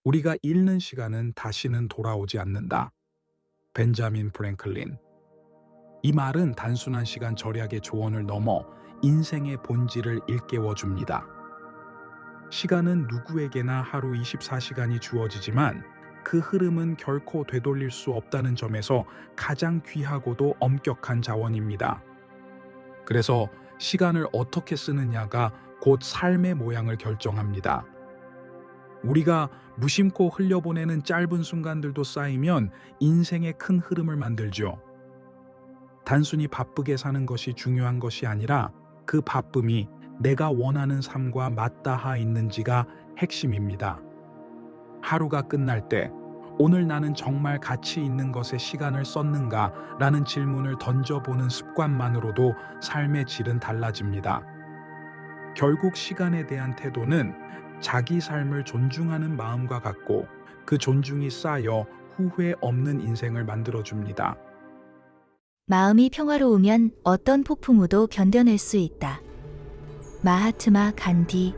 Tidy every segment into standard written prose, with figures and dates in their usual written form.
우리가 잃는 시간은 다시는 돌아오지 않는다. 벤자민 프랭클린. 이 말은 단순한 시간 절약의 조언을 넘어 인생의 본질을 일깨워 줍니다. 시간은 누구에게나 하루 24시간이 주어지지만 그 흐름은 결코 되돌릴 수 없다는 점에서 가장 귀하고도 엄격한 자원입니다. 그래서 시간을 어떻게 쓰느냐가 곧 삶의 모양을 결정합니다. 우리가 무심코 흘려보내는 짧은 순간들도 쌓이면 인생의 큰 흐름을 만들죠. 단순히 바쁘게 사는 것이 중요한 것이 아니라 그 바쁨이 내가 원하는 삶과 맞닿아 있는지가 핵심입니다. 하루가 끝날 때 오늘 나는 정말 가치 있는 것에 시간을 썼는가 라는 질문을 던져보는 습관만으로도 삶의 질은 달라집니다. 결국 시간에 대한 태도는 자기 삶을 존중하는 마음과 같고 그 존중이 쌓여 후회 없는 인생을 만들어줍니다. 마음이 평화로우면 어떤 폭풍우도 견뎌낼 수 있다. 마하트마 간디.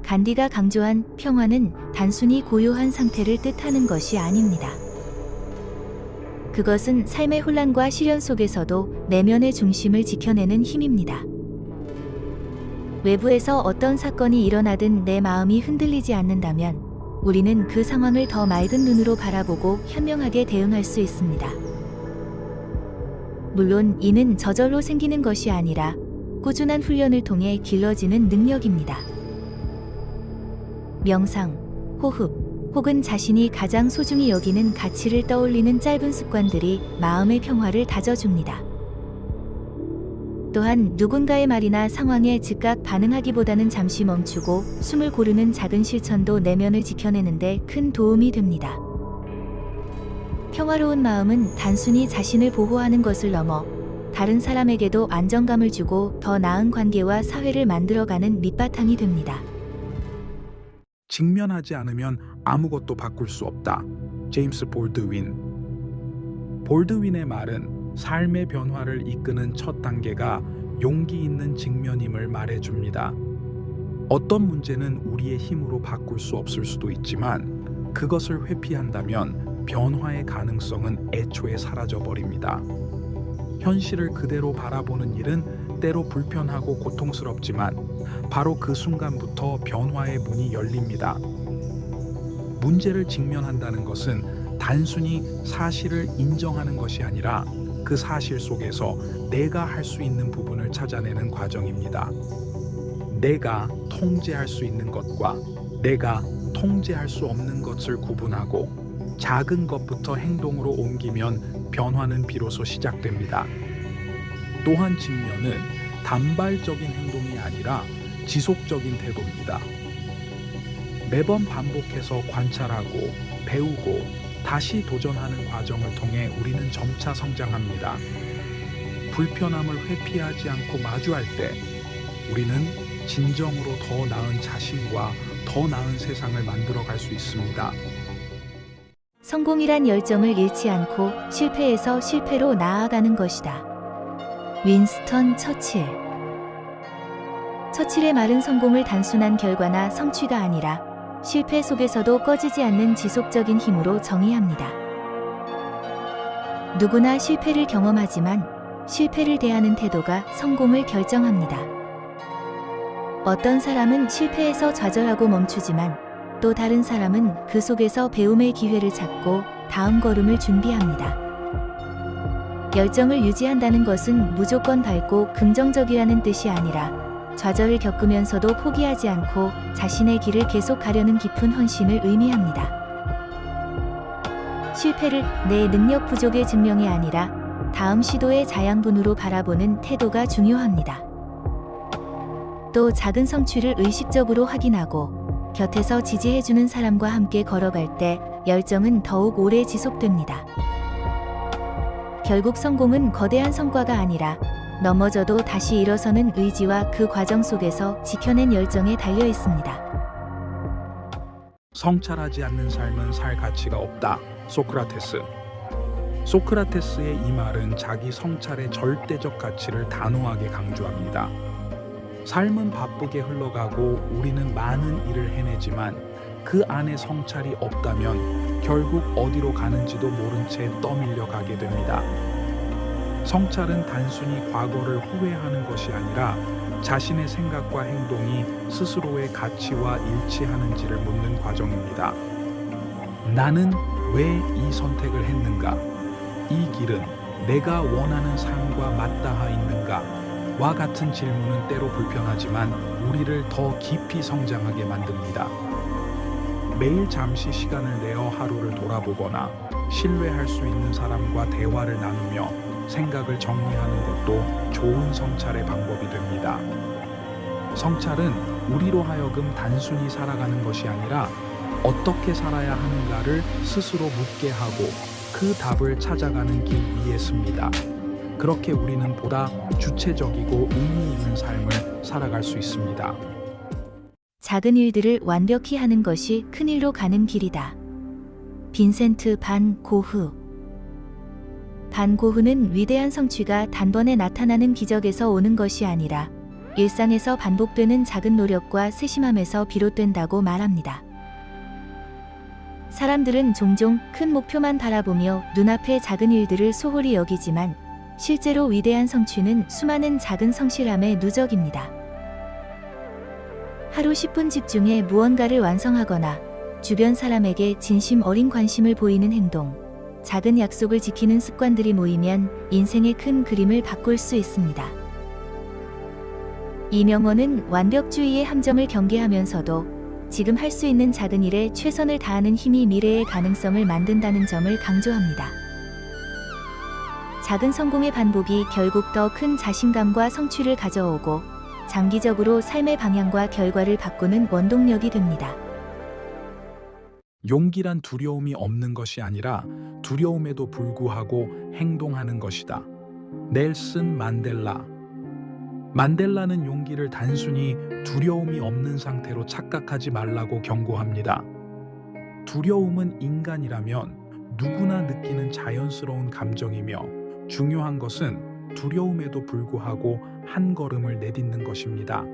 간디가 강조한 평화는 단순히 고요한 상태를 뜻하는 것이 아닙니다. 그것은 삶의 혼란과 시련 속에서도 내면의 중심을 지켜내는 힘입니다. 외부에서 어떤 사건이 일어나든 내 마음이 흔들리지 않는다면 우리는 그 상황을 더 맑은 눈으로 바라보고 현명하게 대응할 수 있습니다. 물론 이는 저절로 생기는 것이 아니라 꾸준한 훈련을 통해 길러지는 능력입니다. 명상, 호흡, 혹은 자신이 가장 소중히 여기는 가치를 떠올리는 짧은 습관들이 마음의 평화를 다져줍니다. 또한 누군가의 말이나 상황에 즉각 반응하기보다는 잠시 멈추고 숨을 고르는 작은 실천도 내면을 지켜내는 데 큰 도움이 됩니다. 평화로운 마음은 단순히 자신을 보호하는 것을 넘어 다른 사람에게도 안정감을 주고 더 나은 관계와 사회를 만들어가는 밑바탕이 됩니다. 직면하지 않으면 아무것도 바꿀 수 없다. 제임스 볼드윈. 볼드윈의 말은 삶의 변화를 이끄는 첫 단계가 용기 있는 직면임을 말해줍니다. 어떤 문제는 우리의 힘으로 바꿀 수 없을 수도 있지만 그것을 회피한다면 변화의 가능성은 애초에 사라져버립니다. 현실을 그대로 바라보는 일은 때로 불편하고 고통스럽지만 바로 그 순간부터 변화의 문이 열립니다. 문제를 직면한다는 것은 단순히 사실을 인정하는 것이 아니라 그 사실 속에서 내가 할 수 있는 부분을 찾아내는 과정입니다. 내가 통제할 수 있는 것과 내가 통제할 수 없는 것을 구분하고 작은 것부터 행동으로 옮기면 변화는 비로소 시작됩니다. 또한 직면은 단발적인 행동이 아니라 지속적인 태도입니다. 매번 반복해서 관찰하고 배우고 다시 도전하는 과정을 통해 우리는 점차 성장합니다. 불편함을 회피하지 않고 마주할 때 우리는 진정으로 더 나은 자신과 더 나은 세상을 만들어갈 수 있습니다. 성공이란 열정을 잃지 않고 실패에서 실패로 나아가는 것이다. 윈스턴 처칠. 처칠의 말은 성공을 단순한 결과나 성취가 아니라 실패 속에서도 꺼지지 않는 지속적인 힘으로 정의합니다. 누구나 실패를 경험하지만 실패를 대하는 태도가 성공을 결정합니다. 어떤 사람은 실패에서 좌절하고 멈추지만 또 다른 사람은 그 속에서 배움의 기회를 찾고 다음 걸음을 준비합니다. 열정을 유지한다는 것은 무조건 밝고 긍정적이라는 뜻이 아니라 좌절을 겪으면서도 포기하지 않고 자신의 길을 계속 가려는 깊은 헌신을 의미합니다. 실패를 내 능력 부족의 증명이 아니라 다음 시도의 자양분으로 바라보는 태도가 중요합니다. 또 작은 성취를 의식적으로 확인하고 곁에서 지지해주는 사람과 함께 걸어갈 때 열정은 더욱 오래 지속됩니다. 결국 성공은 거대한 성과가 아니라 넘어져도 다시 일어서는 의지와 그 과정 속에서 지켜낸 열정에 달려 있습니다. 성찰하지 않는 삶은 살 가치가 없다. 소크라테스. 소크라테스의 이 말은 자기 성찰의 절대적 가치를 단호하게 강조합니다. 삶은 바쁘게 흘러가고 우리는 많은 일을 해내지만 그 안에 성찰이 없다면 결국 어디로 가는지도 모른 채 떠밀려 가게 됩니다. 성찰은 단순히 과거를 후회하는 것이 아니라 자신의 생각과 행동이 스스로의 가치와 일치하는지를 묻는 과정입니다. 나는 왜 이 선택을 했는가? 이 길은 내가 원하는 삶과 맞닿아 있는가? 와 같은 질문은 때로 불편하지만 우리를 더 깊이 성장하게 만듭니다. 매일 잠시 시간을 내어 하루를 돌아보거나 신뢰할 수 있는 사람과 대화를 나누며 생각을 정리하는 것도 좋은 성찰의 방법이 됩니다. 성찰은 우리로 하여금 단순히 살아가는 것이 아니라 어떻게 살아야 하는가를 스스로 묻게 하고 그 답을 찾아가는 길 위에 씁니다. 그렇게 우리는 보다 주체적이고 의미 있는 삶을 살아갈 수 있습니다. 작은 일들을 완벽히 하는 것이 큰 일로 가는 길이다. 빈센트 반 고흐. 반 고흐는 위대한 성취가 단번에 나타나는 기적에서 오는 것이 아니라 일상에서 반복되는 작은 노력과 세심함에서 비롯된다고 말합니다. 사람들은 종종 큰 목표만 바라보며 눈앞의 작은 일들을 소홀히 여기지만 실제로 위대한 성취는 수많은 작은 성실함의 누적입니다. 하루 10분 집중해 무언가를 완성하거나 주변 사람에게 진심 어린 관심을 보이는 행동, 작은 약속을 지키는 습관들이 모이면 인생의 큰 그림을 바꿀 수 있습니다. 이 명언은 완벽주의의 함정을 경계하면서도 지금 할 수 있는 작은 일에 최선을 다하는 힘이 미래의 가능성을 만든다는 점을 강조합니다. 작은 성공의 반복이 결국 더 큰 자신감과 성취를 가져오고 장기적으로 삶의 방향과 결과를 바꾸는 원동력이 됩니다. 용기란 두려움이 없는 것이 아니라 두려움에도 불구하고 행동하는 것이다. 넬슨 만델라. 만델라는 용기를 단순히 두려움이 없는 상태로 착각하지 말라고 경고합니다. 두려움은 인간이라면 누구나 느끼는 자연스러운 감정이며 중요한 것은 두려움에도 불구하고 한 걸음을 내딛는 것입니다.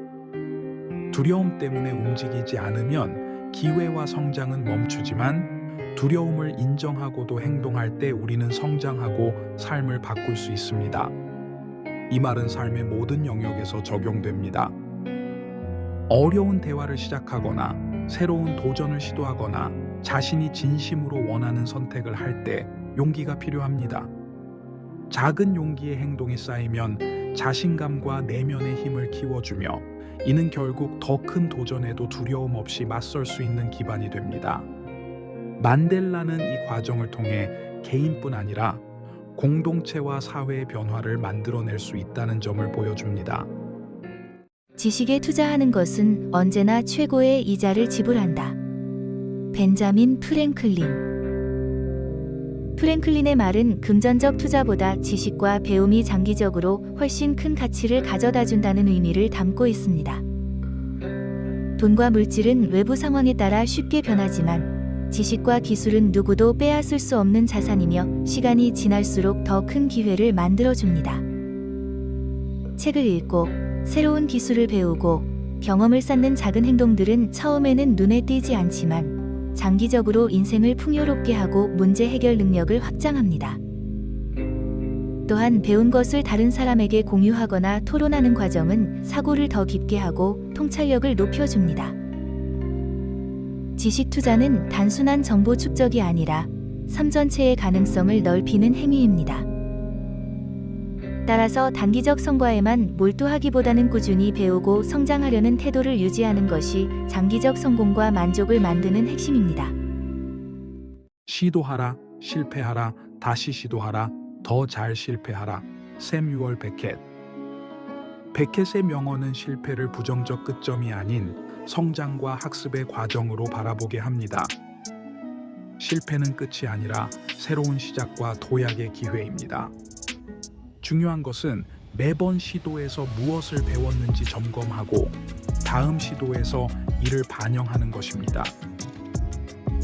두려움 때문에 움직이지 않으면 기회와 성장은 멈추지만 두려움을 인정하고도 행동할 때 우리는 성장하고 삶을 바꿀 수 있습니다. 이 말은 삶의 모든 영역에서 적용됩니다. 어려운 대화를 시작하거나 새로운 도전을 시도하거나 자신이 진심으로 원하는 선택을 할 때 용기가 필요합니다. 작은 용기의 행동이 쌓이면 자신감과 내면의 힘을 키워주며 이는 결국 더 큰 도전에도 두려움 없이 맞설 수 있는 기반이 됩니다. 만델라는 이 과정을 통해 개인뿐 아니라 공동체와 사회의 변화를 만들어낼 수 있다는 점을 보여줍니다. 지식에 투자하는 것은 언제나 최고의 이자를 지불한다. 벤자민 프랭클린. 프랭클린의 말은 금전적 투자보다 지식과 배움이 장기적으로 훨씬 큰 가치를 가져다 준다는 의미를 담고 있습니다. 돈과 물질은 외부 상황에 따라 쉽게 변하지만 지식과 기술은 누구도 빼앗을 수 없는 자산이며 시간이 지날수록 더 큰 기회를 만들어줍니다. 책을 읽고 새로운 기술을 배우고 경험을 쌓는 작은 행동들은 처음에는 눈에 띄지 않지만 장기적으로 인생을 풍요롭게 하고 문제 해결 능력을 확장합니다. 또한 배운 것을 다른 사람에게 공유하거나 토론하는 과정은 사고를 더 깊게 하고 통찰력을 높여줍니다. 지식 투자는 단순한 정보 축적이 아니라 삶 전체의 가능성을 넓히는 행위입니다. 따라서 단기적 성과에만 몰두하기보다는 꾸준히 배우고 성장하려는 태도를 유지하는 것이 장기적 성공과 만족을 만드는 핵심입니다. 시도하라, 실패하라, 다시 시도하라, 더 잘 실패하라. 세뮤얼 베켓. 베켓의 명언은 실패를 부정적 끝점이 아닌 성장과 학습의 과정으로 바라보게 합니다. 실패는 끝이 아니라 새로운 시작과 도약의 기회입니다. 중요한 것은 매번 시도에서 무엇을 배웠는지 점검하고 다음 시도에서 이를 반영하는 것입니다.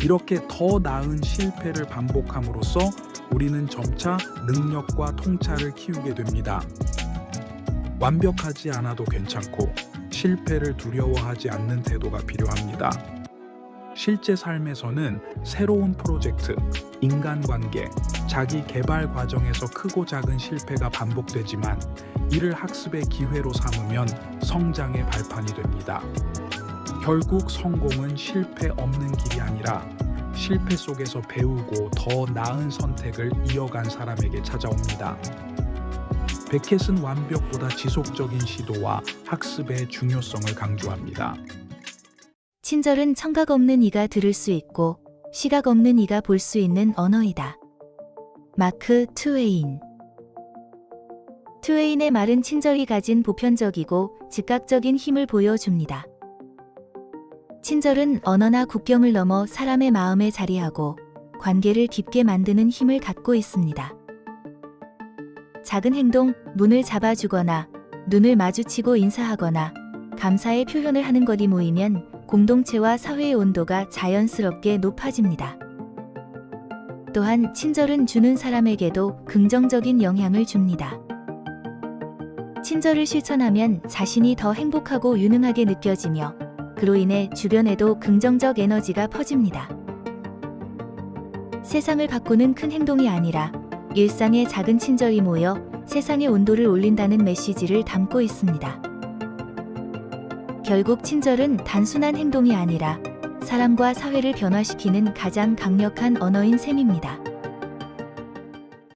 이렇게 더 나은 실패를 반복함으로써 우리는 점차 능력과 통찰을 키우게 됩니다. 완벽하지 않아도 괜찮고 실패를 두려워하지 않는 태도가 필요합니다. 실제 삶에서는 새로운 프로젝트, 인간관계, 자기 개발 과정에서 크고 작은 실패가 반복되지만 이를 학습의 기회로 삼으면 성장의 발판이 됩니다. 결국 성공은 실패 없는 길이 아니라 실패 속에서 배우고 더 나은 선택을 이어간 사람에게 찾아옵니다. 베켓은 완벽보다 지속적인 시도와 학습의 중요성을 강조합니다. 친절은 청각 없는 이가 들을 수 있고 시각 없는 이가 볼 수 있는 언어이다. 마크 트웨인. 트웨인의 말은 친절이 가진 보편적이고 즉각적인 힘을 보여줍니다. 친절은 언어나 국경을 넘어 사람의 마음에 자리하고 관계를 깊게 만드는 힘을 갖고 있습니다. 작은 행동, 문을 잡아주거나 눈을 마주치고 인사하거나 감사의 표현을 하는 것이 모이면 공동체와 사회의 온도가 자연스럽게 높아집니다. 또한 친절은 주는 사람에게도 긍정적인 영향을 줍니다. 친절을 실천하면 자신이 더 행복하고 유능하게 느껴지며 그로 인해 주변에도 긍정적 에너지가 퍼집니다. 세상을 바꾸는 큰 행동이 아니라 일상의 작은 친절이 모여 세상의 온도를 올린다는 메시지를 담고 있습니다. 결국 친절은 단순한 행동이 아니라 사람과 사회를 변화시키는 가장 강력한 언어인 셈입니다.